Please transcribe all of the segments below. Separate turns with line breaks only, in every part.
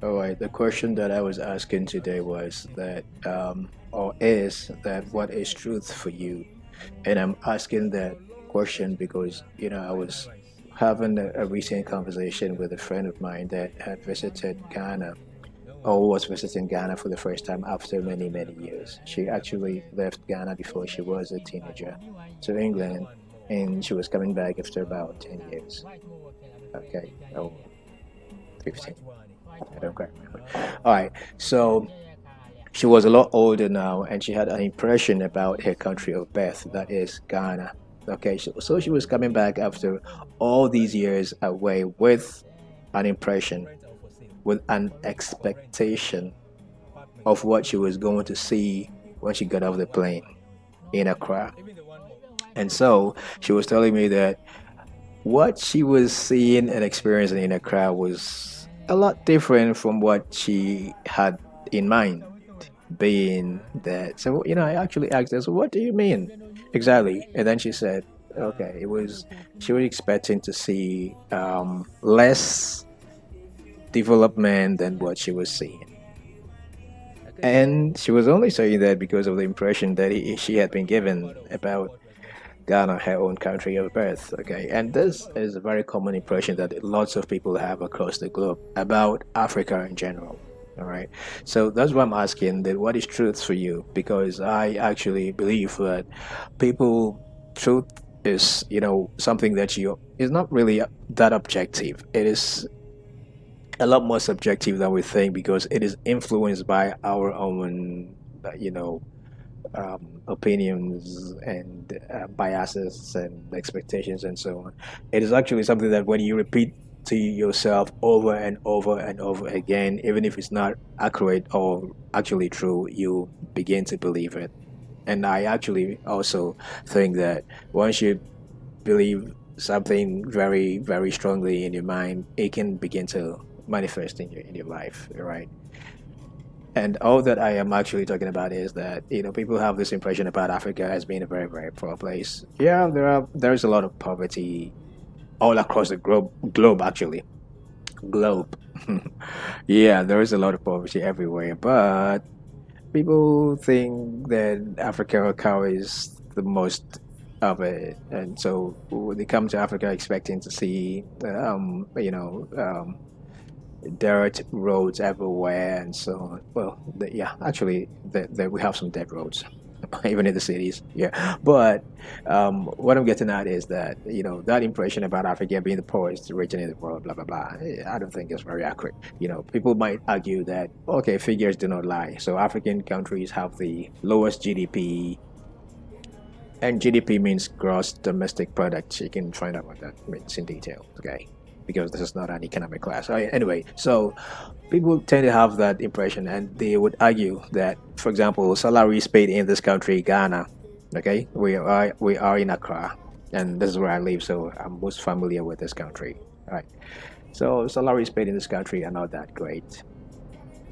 All right. The question that I was asking today was that, or is that, what is truth for you? And I'm asking that question because, I was having a recent conversation with a friend of mine that had visited Ghana or was visiting Ghana for the first time after many, many years. She actually left Ghana before she was a teenager to England, and she was coming back after about 10 years. Okay. Oh, 15. I don't quite remember. All right. So she was a lot older now, and she had an impression about her country of birth, that is Ghana. Okay, so she was coming back after all these years away with an impression, with an expectation of what she was going to see when she got off the plane in Accra. And so she was telling me that what she was seeing and experiencing in Accra was a lot different from what she had in mind being that. So, I actually asked her, so what do you mean exactly? And then she said, okay, she was expecting to see less development than what she was seeing. And she was only saying that because of the impression that she had been given about Ghana, her own country of birth. Okay, and this is a very common impression that lots of people have across the globe about Africa in general. All right, so that's why I'm asking that what is truth for you? Because I actually believe that people truth is something that you is not really that objective. It is a lot more subjective than we think because it is influenced by our own opinions and biases and expectations and so on. It is actually something that when you repeat to yourself over and over and over again, even if it's not accurate or actually true, you begin to believe it. And I actually also think that once you believe something very, very strongly in your mind, it can begin to manifest in your life, right? And all that I am actually talking about is that people have this impression about Africa as being a very very poor place. Yeah, there's a lot of poverty all across the globe actually globe. Yeah, there is a lot of poverty everywhere, but people think that Africa carries the most of it, and so when they come to Africa expecting to see dirt roads everywhere and so on. Well, yeah, actually, we have some dirt roads, even in the cities. Yeah, but what I'm getting at is that that impression about Africa being the poorest region in the world, blah blah blah. I don't think it's very accurate. People might argue that okay, figures do not lie. So African countries have the lowest GDP, and GDP means gross domestic product. You can find out what that means in detail. Okay, because this is not an economic class. Anyway, so people tend to have that impression, and they would argue that, for example, salaries paid in this country, Ghana. Okay, we are in Accra, and this is where I live, so I'm most familiar with this country. Right. So salaries paid in this country are not that great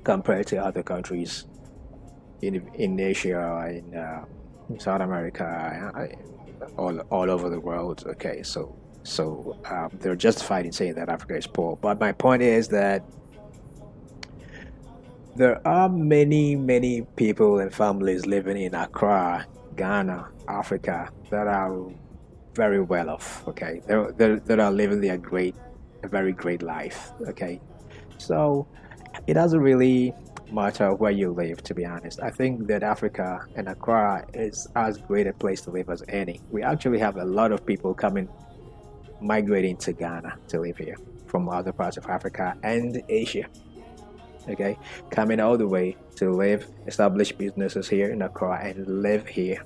compared to other countries in Asia, in South America, all over the world. Okay, so they're justified in saying that Africa is poor. But my point is that there are many, many people and families living in Accra, Ghana, Africa that are very well off. Okay, that are living a very great life. Okay, so it doesn't really matter where you live, to be honest. I think that Africa and Accra is as great a place to live as any. We actually have a lot of people migrating to Ghana to live here from other parts of Africa and Asia. Okay, coming all the way to live, establish businesses here in Accra and live here.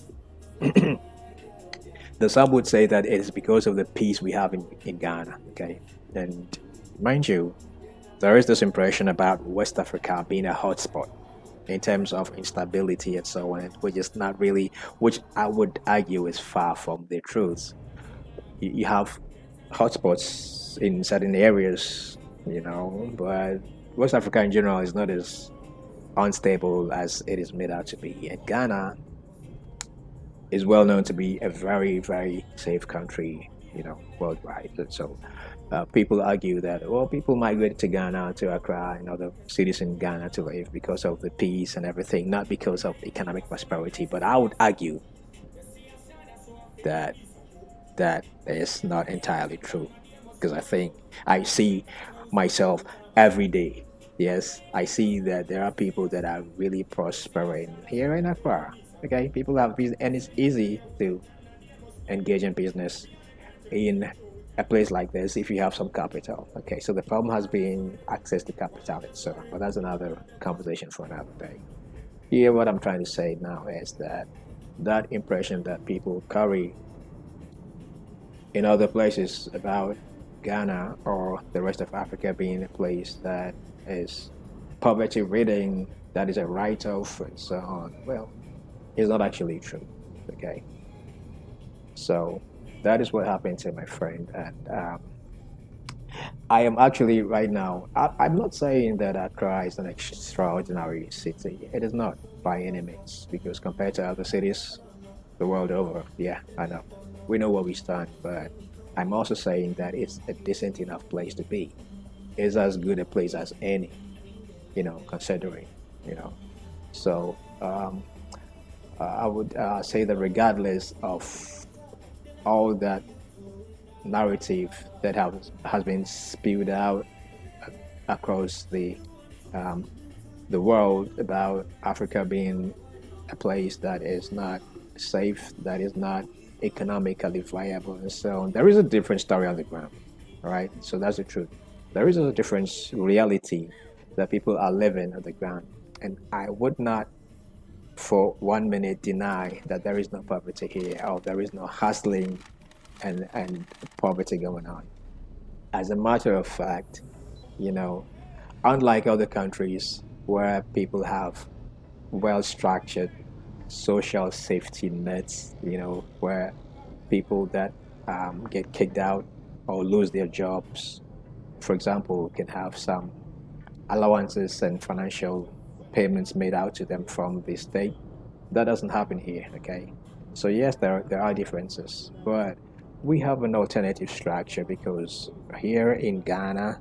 The some would say that it is because of the peace we have in Ghana. Okay, and mind you, there is this impression about West Africa being a hotspot in terms of instability and so on, which is not really, which I would argue is far from the truth. You have hotspots in certain areas, but West Africa in general is not as unstable as it is made out to be. And Ghana is well known to be a very, very safe country, worldwide. So People argue that, well, people migrate to Ghana, to Accra, and other cities in Ghana to live because of the peace and everything, not because of economic prosperity. But I would argue that that is not entirely true, because I think I see myself every day. Yes, I see that there are people that are really prospering here in Accra. Okay, people have business, and it's easy to engage in business in a place like this if you have some capital. Okay, so the problem has been access to capital itself, but that's another conversation for another day. Here, what I'm trying to say now is that that impression that people carry in other places about Ghana or the rest of Africa being a place that is poverty ridden, that is a write off, and so on. Well, it's not actually true. Okay. So that is what happened to my friend. And I am actually right now, I'm not saying that Accra is an extraordinary city. It is not by any means, because compared to other cities the world over, yeah, I know. We know where we stand, but I'm also saying that it's a decent enough place to be. It's as good a place as any, considering, you know. So I would say that regardless of all that narrative that has been spewed out across um, the world about Africa being a place that is not safe, that is not economically viable, and so on. There is a different story on the ground, all right? So that's the truth. There is a different reality that people are living on the ground, and I would not for 1 minute deny that there is no poverty here or there is no hustling and poverty going on. As a matter of fact, you know, unlike other countries where people have well structured social safety nets, where people that get kicked out or lose their jobs, for example, can have some allowances and financial payments made out to them from the state. That doesn't happen here, okay? So yes, there are differences, but we have an alternative structure because here in Ghana,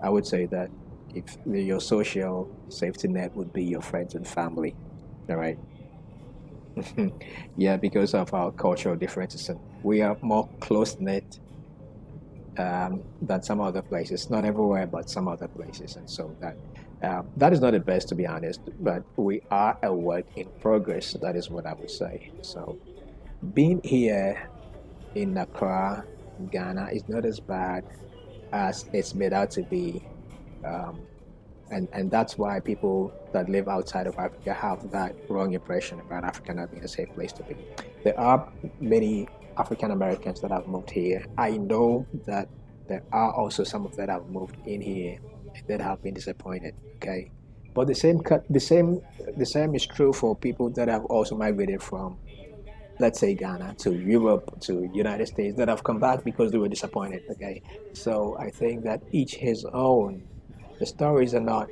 I would say that if your social safety net would be your friends and family, all right? Yeah, because of our cultural differences, and we are more close knit than some other places. Not everywhere, but some other places, and so that is not the best, to be honest. But we are a work in progress. That is what I would say. So being here in Accra, Ghana, is not as bad as it's made out to be. Um, and that's why people that live outside of Africa have that wrong impression about Africa not being a safe place to be. There are many African Americans that have moved here. I know that there are also some of that have moved in here that have been disappointed. Okay, but the same is true for people that have also migrated from, let's say, Ghana to Europe to United States, that have come back because they were disappointed. Okay, so I think that each his own. The stories are not,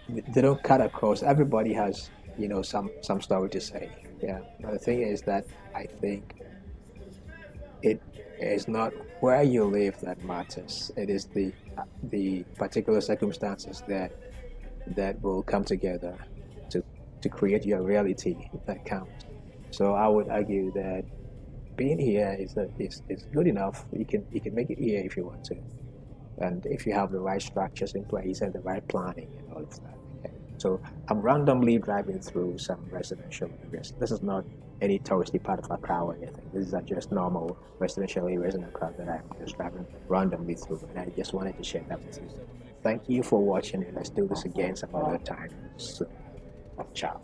they don't cut across. Everybody has, some story to say. Yeah. But the thing is that I think it is not where you live that matters. It is the particular circumstances that will come together to to create your reality that counts. So I would argue that being here is good enough. You can make it here if you want to, and if you have the right structures in place and the right planning and all of that. Okay. So I'm randomly driving through some residential areas. This is not any touristy part of Accra or anything. These are just normal residential areas in Accra that I'm just driving randomly through, and I just wanted to share that with you. Thank you for watching, and let's do this again some other time. So, ciao.